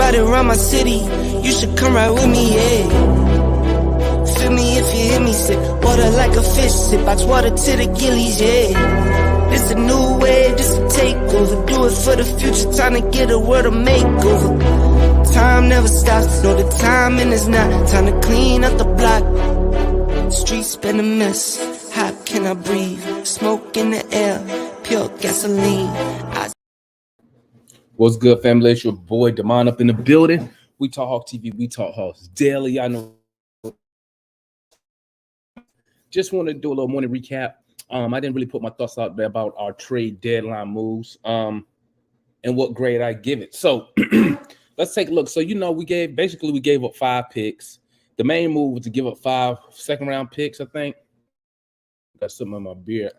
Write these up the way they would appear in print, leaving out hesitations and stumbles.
spotted around my city. You should come right with me, yeah. Feel me if you hear me sip water like a fish sip. Box water to the gillies, yeah. This a new wave, this a takeover. Do it for the future, time to get a world a makeover. Time never stops, no the timing is not. Time to clean up the block. Streets been a mess, how can I breathe? Smoke in the air, pure gasoline. What's good, family? It's your boy Damon up in the building. We talk Hawks TV, we talk Hawks daily. I know. Just want to do a little morning recap. I didn't really put my thoughts out there about our trade deadline moves and what grade I give it. So let's take a look. So we gave up 5 picks. The main move was to give up 5 second-round picks, I think. Got something in my beard.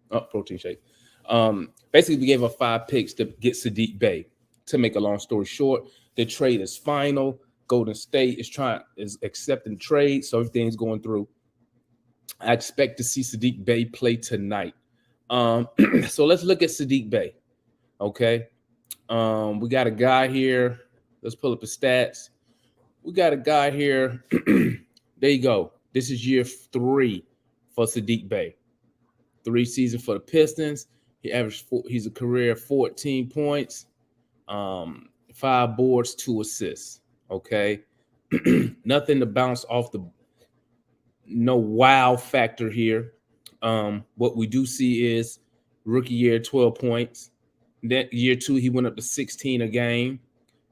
Oh, protein shake. Basically, we gave up 5 picks to get Saddiq Bey. To make a long story short, the trade is final. Golden State is accepting trade, so everything's going through. I expect to see Saddiq Bey play tonight. So let's look at Saddiq Bey. Okay. We got a guy here. Let's pull up the stats. We got a guy here. There you go. This is year 3 for Saddiq Bey. 3 seasons for the Pistons. He's a career 14 points, 5 boards, 2 assists. Okay. Nothing to bounce off no wow factor here. What we do see is rookie year, 12 points. That year 2, he went up to 16 a game,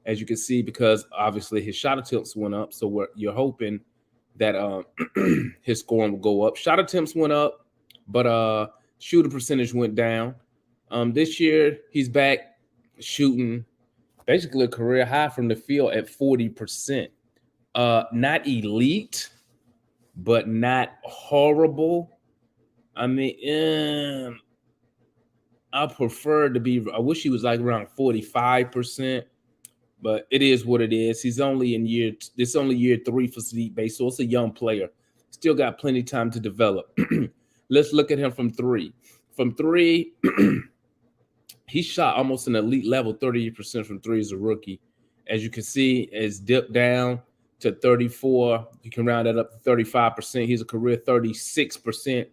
as you can see, because obviously his shot attempts went up. So you're hoping that his scoring will go up. Shot attempts went up, but shooting percentage went down. This year, he's back shooting basically a career high from the field at 40%. Not elite, but not horrible. I mean, I wish he was like around 45%, but it is what it is. He's only this only year 3 for Saddiq Bey, so it's a young player. Still got plenty of time to develop. Let's look at him from 3. From 3, he shot almost an elite level, 38% from 3 as a rookie. As you can see, it's dipped down to 34. You can round that up to 35%. He's a career 36%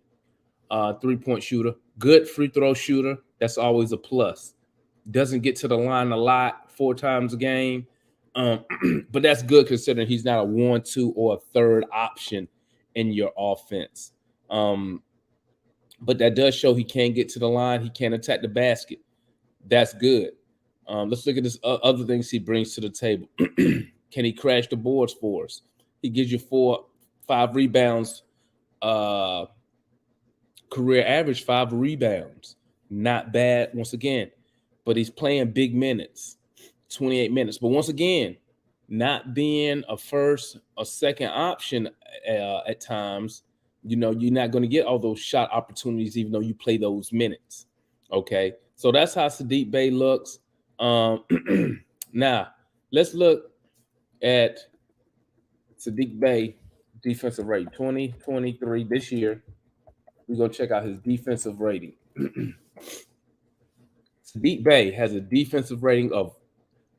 three-point shooter. Good free throw shooter. That's always a plus. Doesn't get to the line a lot, 4 times a game. But that's good considering he's not a 1, 2, or a 3rd option in your offense. But that does show he can get to the line. He can attack the basket. That's good. Let's look at this other things he brings to the table. Can he crash the boards for us? He gives you 5 rebounds, career average 5 rebounds. Not bad, once again. But he's playing big minutes, 28 minutes. But once again, not being a first or second option at times, you're not going to get all those shot opportunities, even though you play those minutes. Okay, so that's how Saddiq Bey looks. Now, let's look at Saddiq Bey defensive rating, 2023 this year. We're going to check out his defensive rating. Saddiq Bey has a defensive rating of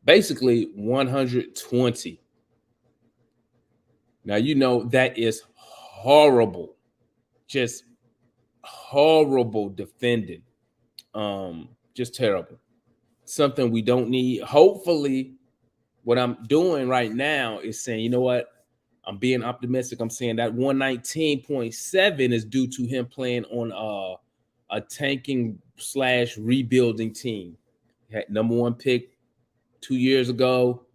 basically 120. Now, that is horrible. Just horrible defending. Just terrible. Something we don't need. Hopefully, what I'm doing right now is saying, you know what? I'm being optimistic. I'm saying that 119.7 is due to him playing on a tanking / rebuilding team. He had number 1 pick 2 years ago.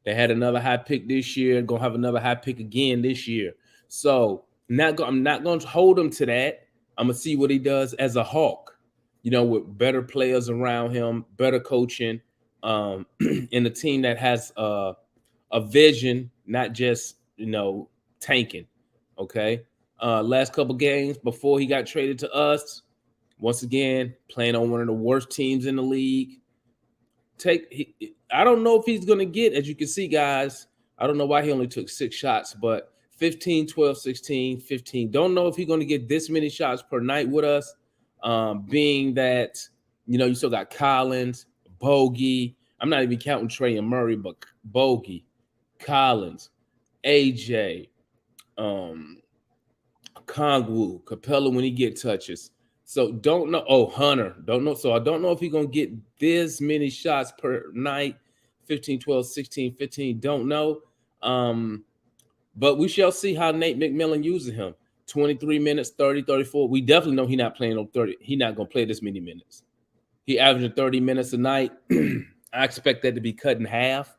They had another high pick this year. Gonna have another high pick again this year. So I'm not going to hold him to that. I'm gonna see what he does as a Hawk. With better players around him, better coaching, in a team that has a vision, not just tanking. Okay. Last couple games before he got traded to us, once again playing on one of the worst teams in the league. I don't know if he's gonna get, as you can see, guys. I don't know why he only took 6 shots, but 15, 12, 16, 15. Don't know if he's gonna get this many shots per night with us. Being that you still got Collins, Bogey. I'm not even counting Trey and Murray, but Bogey, Collins, AJ, um, Kongwu, Capella when he get touches. So don't know. Oh, Hunter, don't know. So I don't know if he's gonna get this many shots per night, 15, 12, 16, 15. Don't know. But we shall see how Nate McMillan uses him. 23 minutes, 30, 34. We definitely know he's not playing on 30. He's not gonna play this many minutes. He averaging 30 minutes a night. I expect that to be cut in half,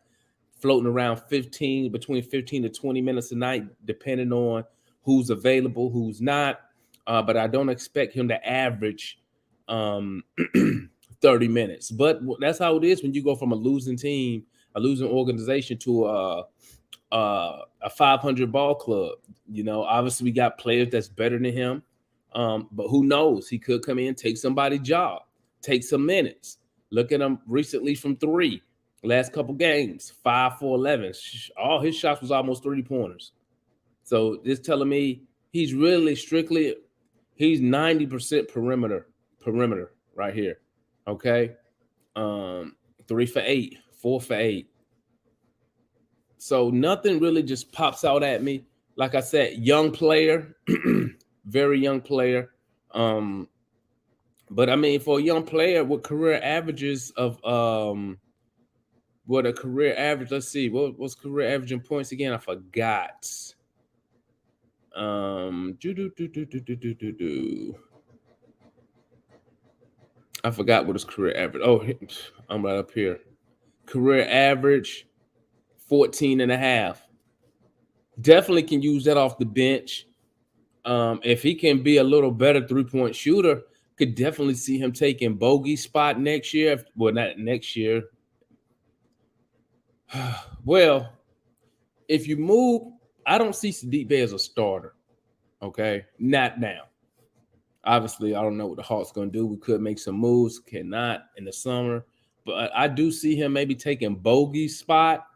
floating around 15, between 15 to 20 minutes a night, depending on who's available, who's not. But I don't expect him to average 30 minutes. But that's how it is when you go from a losing team, a losing organization to a 500 ball club. You know, obviously we got players that's better than him. But who knows? He could come in, take somebody's job, take some minutes. Look at him recently from 3. Last couple games, 5 for 11. All his shots was almost 3-pointers. So this telling me he's really strictly, he's 90% perimeter right here. Okay. 3 for 8, 4 for 8. So nothing really just pops out at me. Like I said, young player, very young player. But I mean, for a young player with career averages of what a career average, let's see, what's career average in points again? I forgot. I forgot what his career average. Oh, I'm right up here. Career average 14.5. Definitely can use that off the bench. If he can be a little better 3-point shooter, could definitely see him taking Bogey's spot next year. Well, not next year. Well, if you move, I don't see Sadiq Bey as a starter. Okay, not now. Obviously, I don't know what the Hawks going to do. We could make some moves, cannot in the summer. But I do see him maybe taking Bogey's spot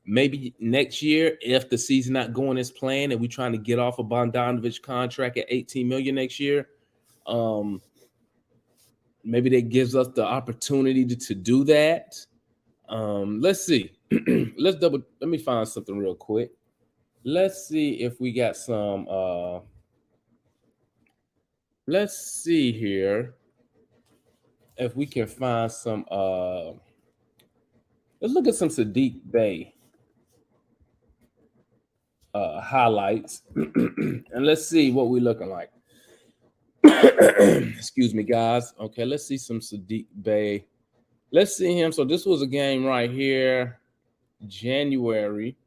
maybe next year if the season not going as planned and we trying to get off a Bogdanovich contract at $18 million next year. Maybe that gives us the opportunity to do that. Let's see. Let me find something real quick. Let's see if we got some let's see here if we can find some let's look at some Sadiq Bey highlights and let's see what we're looking like. Excuse me, guys. Okay, let's see some Sadiq Bey. Let's see him. So this was a game right here, January.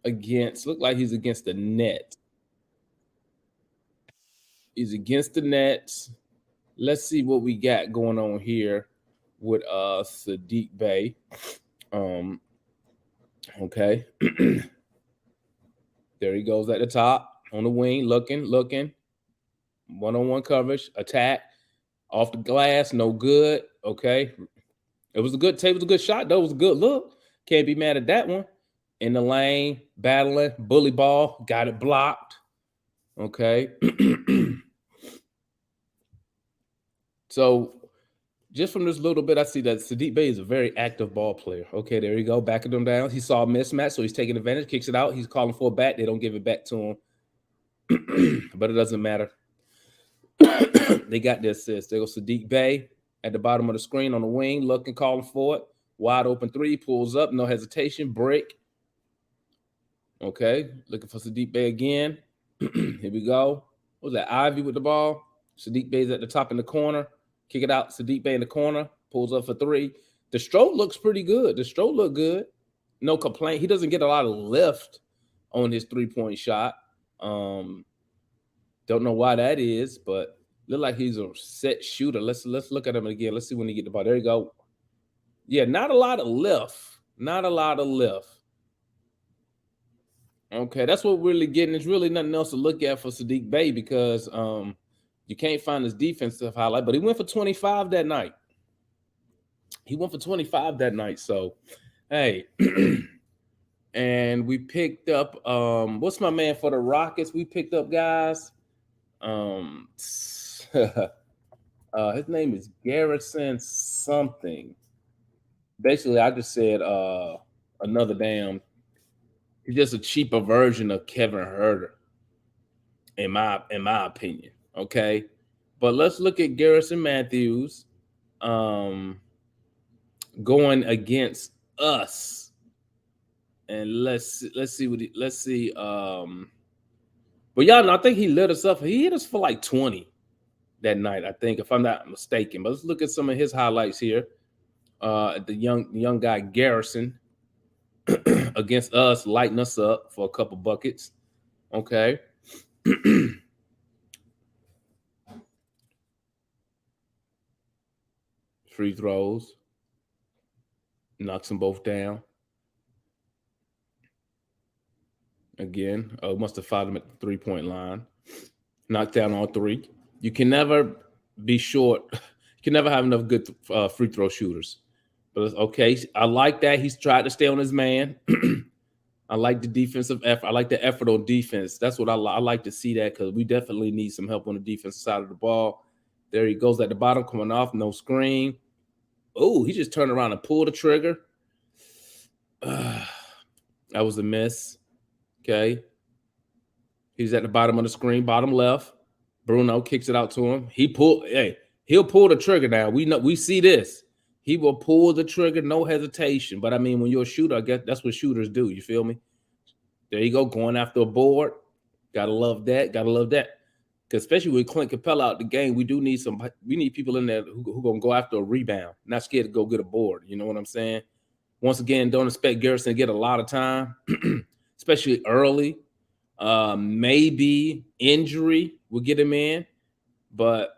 Against, look like he's against the Nets. He's against the Nets. Let's see what we got going on here with Sadiq Bey. Okay. There he goes at the top on the wing, looking. One-on-one coverage, attack, off the glass, no good. Okay. It was a good tape, it was a good shot, though. It was a good look. Can't be mad at that one. In the lane, battling, bully ball, got it blocked. Okay. So just from this little bit, I see that Sadiq Bey is a very active ball player. Okay, there you go, backing them down. He saw a mismatch, so he's taking advantage, kicks it out. He's calling for a back. They don't give it back to him. But it doesn't matter. They got the assist. There goes Sadiq Bey at the bottom of the screen on the wing, looking, calling for it. Wide open 3, pulls up, no hesitation, break. Okay, looking for Sadiq Bey again. Here we go. What was that, Ivy with the ball? Sadiq Bey's at the top in the corner. Kick it out, Sadiq Bey in the corner. Pulls up for 3. The stroke looks pretty good. The stroke look good. No complaint. He doesn't get a lot of lift on his 3-point shot. Don't know why that is, but look like he's a set shooter. Let's look at him again. Let's see when he get the ball. There you go. Yeah, not a lot of lift. Not a lot of lift. Okay, that's what we're really getting. There's really nothing else to look at for Sadiq Bey because you can't find his defensive highlight, but he went for 25 that night. So, hey, and we picked up, what's my man for the Rockets? We picked up guys. His name is Garrison something. Basically, I just said another damn. He's just a cheaper version of Kevin Herter, in my opinion. Okay, but let's look at Garrison Matthews going against us, and let's see what let's see. But y'all know, I think he lit us up. He hit us for like 20 that night, I think, if I'm not mistaken. But let's look at some of his highlights here. The young guy Garrison against us, lighting us up for a couple buckets. Okay. Free throws. Knocks them both down. Again, must have fouled him at the 3-point line. Knocked down all three. You can never be short. You can never have enough good free throw shooters. But okay, I like that. He's tried to stay on his man. I like the defensive effort. I like the effort on defense. That's what I like to see that, because we definitely need some help on the defensive side of the ball. There he goes at the bottom, coming off, no screen. Oh, he just turned around and pulled the trigger. That was a miss. Okay. He's at the bottom of the screen, bottom left. Bruno kicks it out to him. He'll pull the trigger now. We see this. He will pull the trigger, no hesitation. But I mean, when you're a shooter, I guess that's what shooters do. You feel me? There you go, going after a board. Gotta love that. Gotta love that. Because especially with Clint Capella out the game, we need people in there who gonna go after a rebound, not scared to go get a board. You know what I'm saying? Once again, don't expect Garrison to get a lot of time, especially early. Maybe injury will get him in, but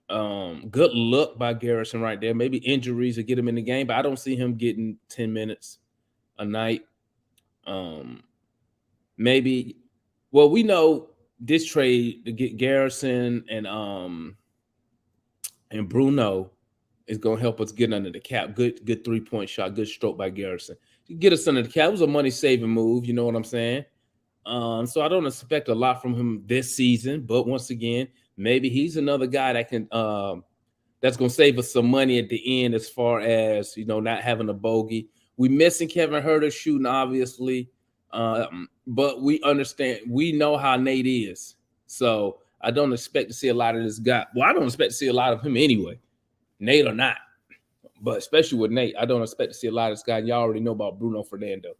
good look by Garrison right there. Maybe injuries will get him in the game, but I don't see him getting 10 minutes a night. Maybe, well, we know this trade to get Garrison and Bruno is going to help us get under the cap. Good 3-point shot, good stroke by Garrison. Get us under the cap. It was a money-saving move, you know what I'm saying? So I don't expect a lot from him this season, but once again, maybe he's another guy that can that's going to save us some money at the end, as far as, you know, not having a bogey. We missing Kevin Herter shooting, obviously, but we understand. We know how Nate is, so I don't expect to see a lot of this guy. Well, I don't expect to see a lot of him anyway, Nate or not. But especially with Nate, I don't expect to see a lot of this guy. Y'all already know about Bruno Fernando.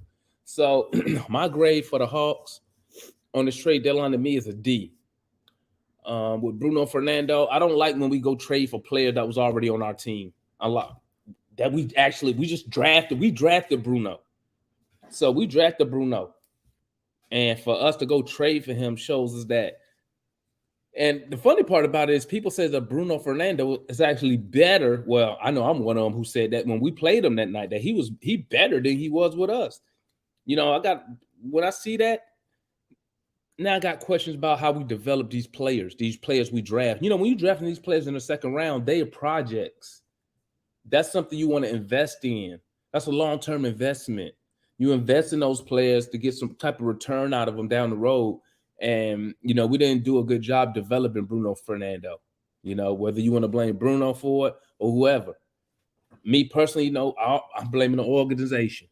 So my grade for the Hawks on this trade deadline to me is a D. With Bruno Fernando, I don't like when we go trade for a player that was already on our team. I like that we drafted Bruno. So we drafted Bruno. And for us to go trade for him shows us that. And the funny part about it is people say that Bruno Fernando is actually better. Well, I know I'm one of them who said that when we played him that night, that he better than he was with us. You know, when I see that, now I got questions about how we develop these players we draft. You know, when you're drafting these players in the second round, they are projects. That's something you want to invest in. That's a long-term investment. You invest in those players to get some type of return out of them down the road. And, you know, we didn't do a good job developing Bruno Fernando. You know, whether you want to blame Bruno for it or whoever. Me personally, you know, I'm blaming the organization.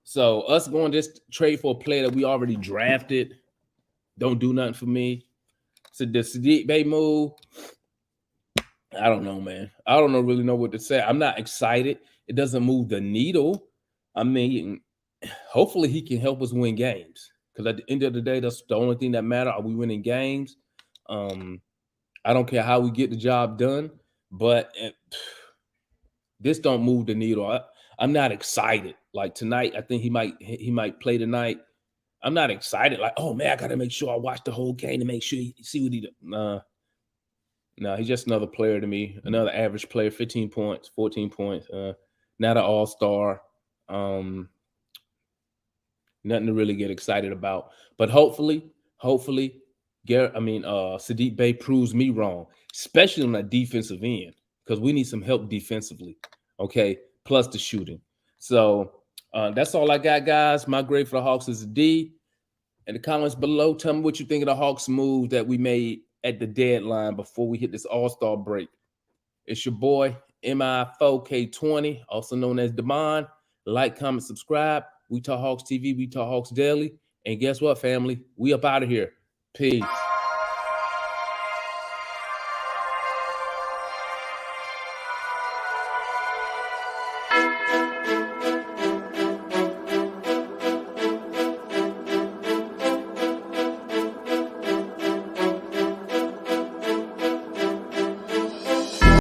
So us going this trade for a player that we already drafted don't do nothing for me. So the Sadiq Bey move, I don't know, man. I don't really know what to say. I'm not excited. It doesn't move the needle. I mean, hopefully he can help us win games. Because at the end of the day, that's the only thing that matters. Are we winning games? I don't care how we get the job done, but this don't move the needle. I'm not excited. Like tonight, I think he might play tonight. I'm not excited. Like, oh man, I gotta make sure I watch the whole game to make sure see what he does. Nah, he's just another player to me. Another average player, 15 points, 14 points. Not an all-star. Nothing to really get excited about. But hopefully, Sadiq Bey proves me wrong, especially on that defensive end, because we need some help defensively. Okay, plus the shooting. So that's all I got, guys. My grade for the Hawks is a D. In the comments below, tell me what you think of the Hawks move that we made at the deadline before we hit this all-star break. It's your boy, MI4K20, also known as Demond. Like, comment, subscribe. We Talk Hawks TV, we Talk Hawks Daily. And guess what, family? We up out of here. Peace.